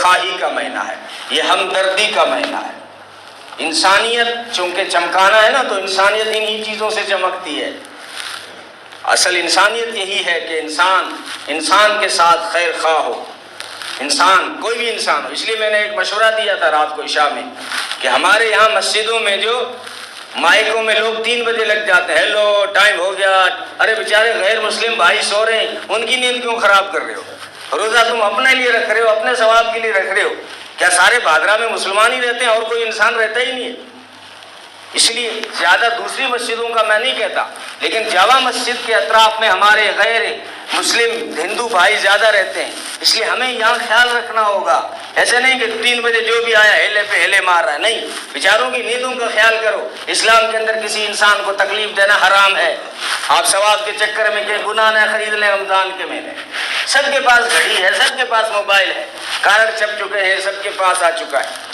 خواہی کا مہینہ ہے، یہ ہمدردی کا مہینہ ہے۔ انسانیت چونکہ چمکانا ہے نا، تو انسانیت انہی چیزوں سے چمکتی ہے۔ اصل انسانیت یہی ہے کہ انسان کے ساتھ خیر خواہ ہو، انسان کوئی بھی انسان ہو۔ اس لیے میں نے ایک مشورہ دیا تھا رات کو عشاء میں کہ ہمارے یہاں مسجدوں میں جو مائکوں میں لوگ 3 بجے لگ جاتے ہیں، ہیلو ٹائم ہو گیا، ارے بیچارے غیر مسلم بھائی سو رہے ہیں، ان کی نیند کیوں خراب کر رہے ہو؟ روزہ تم اپنے لیے رکھ رہے ہو، اپنے ثواب کے لیے رکھ رہے ہو، کیا سارے بھادرہ میں مسلمان ہی رہتے ہیں اور کوئی انسان رہتا ہی نہیں ہے؟ اس لیے زیادہ دوسری مسجدوں کا میں نہیں کہتا، لیکن جامع مسجد کے اطراف میں ہمارے غیر مسلم ہندو بھائی زیادہ رہتے ہیں، اس لیے ہمیں یہاں خیال رکھنا ہوگا۔ ایسے نہیں کہ 3 بجے جو بھی آیا ہیلے پہ ہیلے مار رہا ہے، نہیں، بیچاروں کی نیندوں کا خیال کرو۔ اسلام کے اندر کسی انسان کو تکلیف دینا حرام ہے۔ آپ ثواب کے چکر میں کہ گناہ نہ خرید لیں رمضان کے مہینے۔ سب کے پاس گھڑی ہے، سب کے پاس موبائل ہے، کارڈ چھپ چکے ہیں، سب کے پاس آ چکا ہے۔